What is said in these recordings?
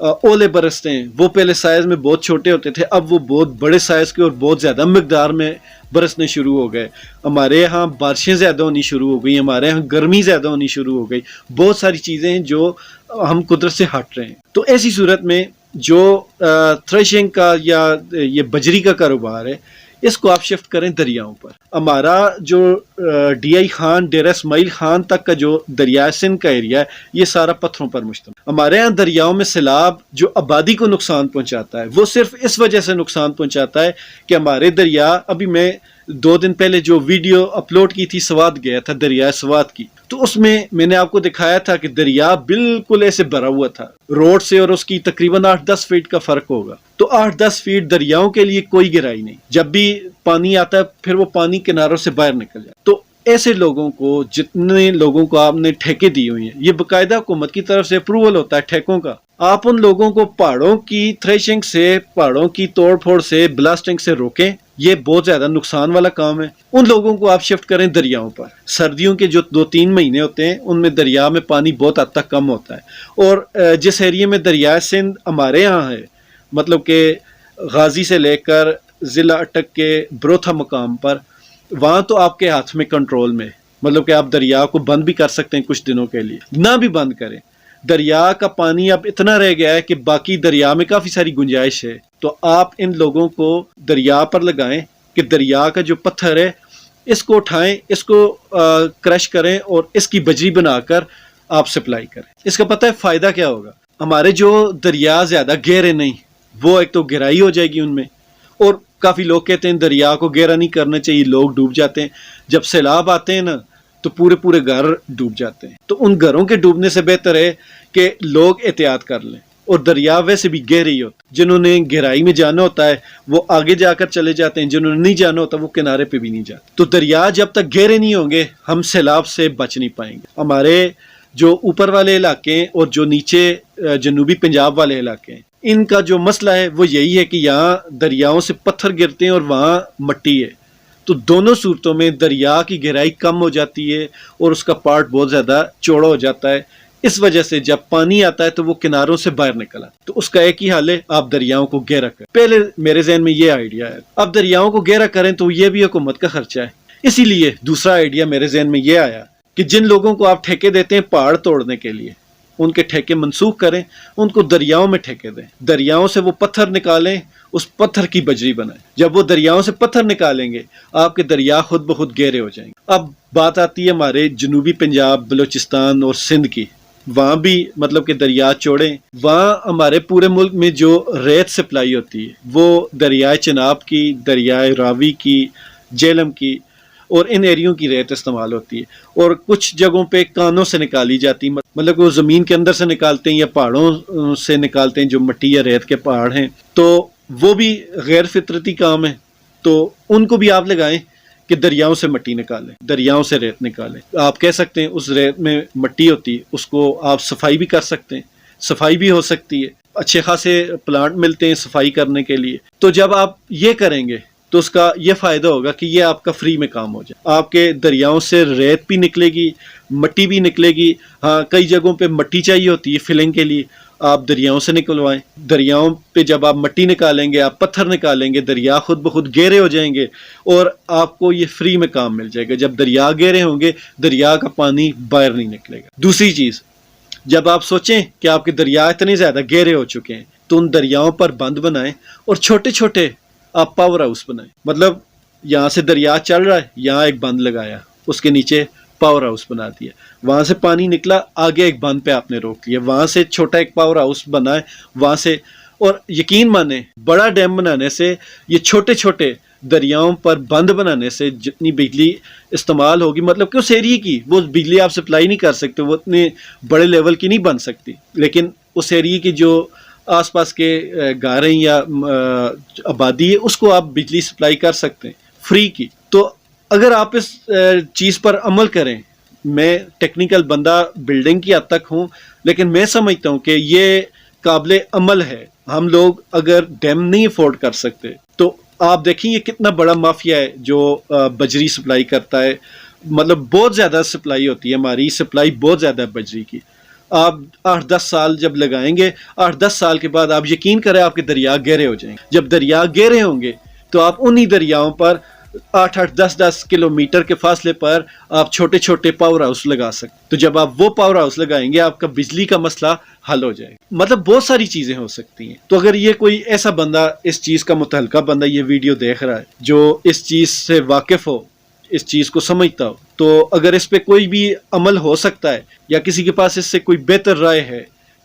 اولے برستے ہیں وہ پہلے سائز میں بہت چھوٹے ہوتے تھے، اب وہ بہت بڑے سائز کے اور بہت زیادہ مقدار میں برسنے شروع ہو گئے. ہمارے یہاں بارشیں زیادہ ہونی شروع ہو گئی، ہمارے یہاں گرمی زیادہ ہونی شروع ہو گئی، بہت ساری چیزیں ہیں جو ہم قدرت سے ہٹ رہے ہیں. تو ایسی صورت میں جو تھریشنگ کا یا یہ بجری کا کاروبار ہے اس کو آپ شفٹ کریں دریاؤں پر. ہمارا جو ڈی آئی خان ڈیرہ اسماعیل خان تک کا جو دریائے سندھ کا ایریا ہے یہ سارا پتھروں پر مشتمل. ہمارے یہاں دریاؤں میں سیلاب جو آبادی کو نقصان پہنچاتا ہے وہ صرف اس وجہ سے نقصان پہنچاتا ہے کہ ہمارے دریا، ابھی میں 2 دن پہلے جو ویڈیو اپلوڈ کی تھی سوات گیا تھا، دریائے سوات کی، تو اس میں نے آپ کو دکھایا تھا کہ دریا بالکل ایسے بھرا ہوا تھا، روڈ سے اور اس کی تقریباً 8-10 فیٹ کا فرق ہوگا. تو 8-10 فیٹ دریاؤں کے لیے کوئی گہرائی نہیں، جب بھی پانی آتا ہے پھر وہ پانی کناروں سے باہر نکل جائے. تو ایسے لوگوں کو، جتنے لوگوں کو آپ نے ٹھیکے دی ہوئی ہیں، یہ باقاعدہ حکومت کی طرف سے اپروول ہوتا ہے ٹھیکوں کا. آپ ان لوگوں کو پہاڑوں کی تھریشنگ سے، پہاڑوں کی توڑ پھوڑ سے، بلاسٹنگ سے روکیں، یہ بہت زیادہ نقصان والا کام ہے. ان لوگوں کو آپ شفٹ کریں دریاؤں پر. سردیوں کے جو 2-3 مہینے ہوتے ہیں ان میں دریا میں پانی بہت حد تک کم ہوتا ہے، اور جس ایریے میں دریائے سندھ ہمارے یہاں ہے، مطلب کہ غازی سے لے کر ضلع اٹک کے بروتھا مقام پر، وہاں تو آپ کے ہاتھ میں کنٹرول میں، مطلب کہ آپ دریا کو بند بھی کر سکتے ہیں کچھ دنوں کے لیے، نہ بھی بند کریں. دریا کا پانی اب اتنا رہ گیا ہے کہ باقی دریا میں کافی ساری گنجائش ہے. تو آپ ان لوگوں کو دریا پر لگائیں کہ دریا کا جو پتھر ہے اس کو اٹھائیں، اس کو کرش کریں اور اس کی بجری بنا کر آپ سپلائی کریں. اس کا پتہ ہے فائدہ کیا ہوگا؟ ہمارے جو دریا زیادہ گہرے نہیں، وہ ایک تو گہرائی ہو جائے گی ان میں، اور کافی لوگ کہتے ہیں دریا کو گہرا نہیں کرنا چاہیے، لوگ ڈوب جاتے ہیں. جب سیلاب آتے ہیں نا تو پورے گھر ڈوب جاتے ہیں. تو ان گھروں کے ڈوبنے سے بہتر ہے کہ لوگ احتیاط کر لیں. اور دریا ویسے بھی گہرے ہی ہوتا ہے، جنہوں نے گہرائی میں جانا ہوتا ہے وہ آگے جا کر چلے جاتے ہیں، جنہوں نے نہیں جانا ہوتا وہ کنارے پہ بھی نہیں جاتے. تو دریا جب تک گہرے نہیں ہوں گے ہم سیلاب سے بچ نہیں پائیں گے. ہمارے جو اوپر والے علاقے ہیں اور جو نیچے جنوبی پنجاب والے علاقے ہیں، ان کا جو مسئلہ ہے وہ یہی ہے کہ یہاں دریاؤں سے پتھر گرتے ہیں اور وہاں مٹی ہے. تو دونوں صورتوں میں دریا کی گہرائی کم ہو جاتی ہے اور اس کا پارٹ بہت زیادہ چوڑا ہو جاتا ہے. اس وجہ سے جب پانی آتا ہے تو وہ کناروں سے باہر نکل آتا ہے. تو اس کا ایک ہی حل ہے، آپ دریاؤں کو گہرا کریں. پہلے میرے ذہن میں یہ آئیڈیا ہے، اب دریاؤں کو گہرا کریں تو یہ بھی حکومت کا خرچہ ہے. اسی لیے دوسرا آئیڈیا میرے ذہن میں یہ آیا کہ جن لوگوں کو آپ ٹھیکے دیتے ہیں پہاڑ توڑنے کے لیے، ان کے ٹھیکے منسوخ کریں، ان کو دریاؤں میں ٹھیکے دیں. دریاؤں سے وہ پتھر نکالیں، اس پتھر کی بجری بنائیں. جب وہ دریاؤں سے پتھر نکالیں گے آپ کے دریا خود بخود گہرے ہو جائیں گے. اب بات آتی ہے ہمارے جنوبی پنجاب، بلوچستان اور سندھ کی. وہاں بھی مطلب کہ دریا چوڑے، وہاں ہمارے پورے ملک میں جو ریت سپلائی ہوتی ہے وہ دریائے چناب کی، دریائے راوی کی، جیلم کی اور ان ایریوں کی ریت استعمال ہوتی ہے. اور کچھ جگہوں پہ کانوں سے نکالی جاتی، مطلب وہ زمین کے اندر سے نکالتے ہیں یا پہاڑوں سے نکالتے ہیں، جو مٹی یا ریت کے پہاڑ ہیں. تو وہ بھی غیر فطرتی کام ہے. تو ان کو بھی آپ لگائیں کہ دریاؤں سے مٹی نکالیں، دریاؤں سے ریت نکالیں. آپ کہہ سکتے ہیں اس ریت میں مٹی ہوتی ہے، اس کو آپ صفائی بھی کر سکتے ہیں، صفائی بھی ہو سکتی ہے. اچھے خاصے پلانٹ ملتے ہیں صفائی کرنے کے لیے. تو جب آپ یہ کریں گے تو اس کا یہ فائدہ ہوگا کہ یہ آپ کا فری میں کام ہو جائے. آپ کے دریاؤں سے ریت بھی نکلے گی، مٹی بھی نکلے گی. ہاں کئی جگہوں پہ مٹی چاہیے ہوتی ہے فلنگ کے لیے، آپ دریاؤں سے نکلوائیں. دریاؤں پہ جب آپ مٹی نکالیں گے، آپ پتھر نکالیں گے، دریا خود بخود گہرے ہو جائیں گے اور آپ کو یہ فری میں کام مل جائے گا. جب دریا گہرے ہوں گے دریا کا پانی باہر نہیں نکلے گا. دوسری چیز، جب آپ سوچیں کہ آپ کے دریا اتنے زیادہ گہرے ہو چکے ہیں تو ان دریاؤں پر بند بنائیں اور چھوٹے چھوٹے آپ پاور ہاؤس بنائیں. مطلب یہاں سے دریا چل رہا ہے، یہاں ایک بند لگایا، اس کے نیچے پاور ہاؤس بنا دیا. وہاں سے پانی نکلا، آگے ایک بند پہ آپ نے روک لیا، وہاں سے چھوٹا ایک پاور ہاؤس بنائے وہاں سے. اور یقین مانیں بڑا ڈیم بنانے سے، یہ چھوٹے چھوٹے دریاؤں پر بند بنانے سے جتنی بجلی استعمال ہوگی، مطلب کہ اس ایریے کی وہ بجلی آپ سپلائی نہیں کر سکتے، وہ اتنے بڑے لیول کی نہیں بن سکتی، لیکن اس ایریے کی جو آس پاس کے گھر ہیں یا آبادی ہے اس کو آپ بجلی سپلائی کر سکتے ہیں فری کی. تو اگر آپ اس چیز پر عمل کریں، میں ٹیکنیکل بندہ بلڈنگ کی حد تک ہوں لیکن میں سمجھتا ہوں کہ یہ قابل عمل ہے. ہم لوگ اگر ڈیم نہیں افورڈ کر سکتے تو آپ دیکھیں یہ کتنا بڑا مافیا ہے جو بجری سپلائی کرتا ہے. مطلب بہت زیادہ سپلائی ہوتی ہے، ہماری سپلائی بہت زیادہ ہے بجری کی. آپ 8-10 سال جب لگائیں گے، 8-10 سال کے بعد آپ یقین کریں آپ کے دریا گہرے ہو جائیں گے. جب دریا گہرے ہوں گے تو آپ انہی دریاؤں پر 8-8 10-10 کلومیٹر کے فاصلے پر آپ چھوٹے چھوٹے پاور ہاؤس لگا سکتے. تو جب آپ وہ پاور ہاؤس لگائیں گے آپ کا بجلی کا مسئلہ حل ہو جائے گا. مطلب بہت ساری چیزیں ہو سکتی ہیں. تو اگر یہ کوئی ایسا بندہ، اس چیز کا متعلقہ بندہ یہ ویڈیو دیکھ رہا ہے جو اس چیز سے واقف ہو، اس چیز کو سمجھتا ہو، تو اگر اس پہ کوئی بھی عمل ہو سکتا ہے یا کسی کے پاس اس سے کوئی بہتر رائے ہے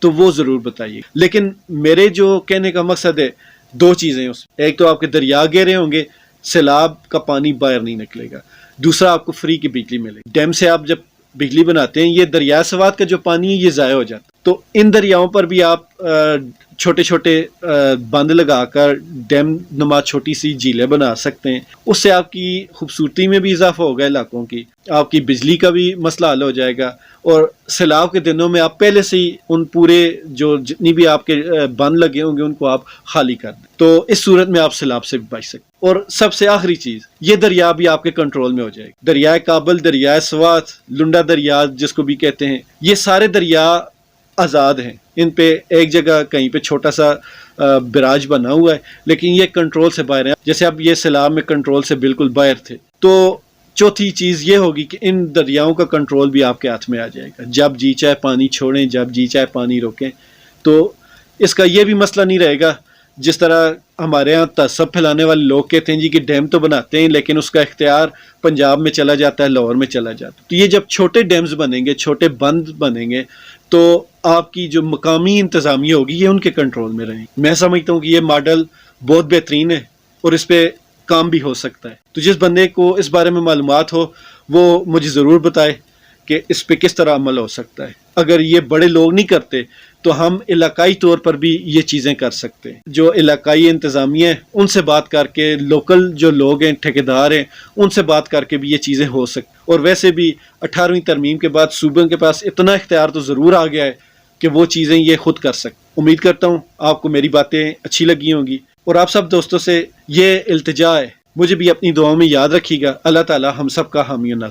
تو وہ ضرور بتائیے. لیکن میرے جو کہنے کا مقصد ہے 2 چیزیں اس میں. ایک تو آپ کے دریا گہرے ہوں گے، سیلاب کا پانی باہر نہیں نکلے گا. دوسرا آپ کو فری کی بجلی ملے گی. ڈیم سے آپ جب بجلی بناتے ہیں، یہ دریا سوات کا جو پانی ہے یہ ضائع ہو جاتا ہے. تو ان دریاؤں پر بھی آپ چھوٹے چھوٹے بند لگا کر ڈیم نما چھوٹی سی جھیلیں بنا سکتے ہیں. اس سے آپ کی خوبصورتی میں بھی اضافہ ہوگا علاقوں کی، آپ کی بجلی کا بھی مسئلہ حل ہو جائے گا. اور سیلاب کے دنوں میں آپ پہلے سے ہی ان پورے جو جتنی بھی آپ کے بند لگے ہوں گے ان کو آپ خالی کر دیں. تو اس صورت میں آپ سیلاب سے بھی بچ سکتے. اور سب سے آخری چیز، یہ دریا بھی آپ کے کنٹرول میں ہو جائے گا. دریائے کابل، دریائے سوات، لنڈا دریا جس کو بھی کہتے ہیں، یہ سارے دریا آزاد ہیں. ان پہ ایک جگہ کہیں پہ چھوٹا سا براج بنا ہوا ہے، لیکن یہ کنٹرول سے باہر ہیں. جیسے اب یہ سیلاب میں کنٹرول سے بالکل باہر تھے. تو چوتھی چیز یہ ہوگی کہ ان دریاؤں کا کنٹرول بھی آپ کے ہاتھ میں آ جائے گا. جب جی چاہے پانی چھوڑیں، جب جی چاہے پانی روکیں. تو اس کا یہ بھی مسئلہ نہیں رہے گا جس طرح ہمارے ہاں تعصب پھیلانے والے لوگ کہتے ہیں جی کہ ڈیم تو بناتے ہیں لیکن اس کا اختیار پنجاب میں چلا جاتا ہے، لاہور میں چلا جاتا ہے. تو یہ جب چھوٹے ڈیمز بنیں گے، چھوٹے بند بنیں گے، تو آپ کی جو مقامی انتظامیہ ہوگی یہ ان کے کنٹرول میں رہیں گی. میں سمجھتا ہوں کہ یہ ماڈل بہت بہترین ہے اور اس پہ کام بھی ہو سکتا ہے. تو جس بندے کو اس بارے میں معلومات ہو وہ مجھے ضرور بتائے کہ اس پہ کس طرح عمل ہو سکتا ہے. اگر یہ بڑے لوگ نہیں کرتے تو ہم علاقائی طور پر بھی یہ چیزیں کر سکتے ہیں. جو علاقائی انتظامیہ ہیں ان سے بات کر کے، لوکل جو لوگ ہیں، ٹھیکیدار ہیں، ان سے بات کر کے بھی یہ چیزیں ہو سکتی. اور ویسے بھی 18ویں ترمیم کے بعد صوبوں کے پاس اتنا اختیار تو ضرور آ گیا ہے کہ وہ چیزیں یہ خود کر سکتے. امید کرتا ہوں آپ کو میری باتیں اچھی لگی ہوں گی. اور آپ سب دوستوں سے یہ التجا ہے، مجھے بھی اپنی دعاؤں میں یاد رکھیے گا. اللہ تعالی ہم سب کا حامی و ناصر.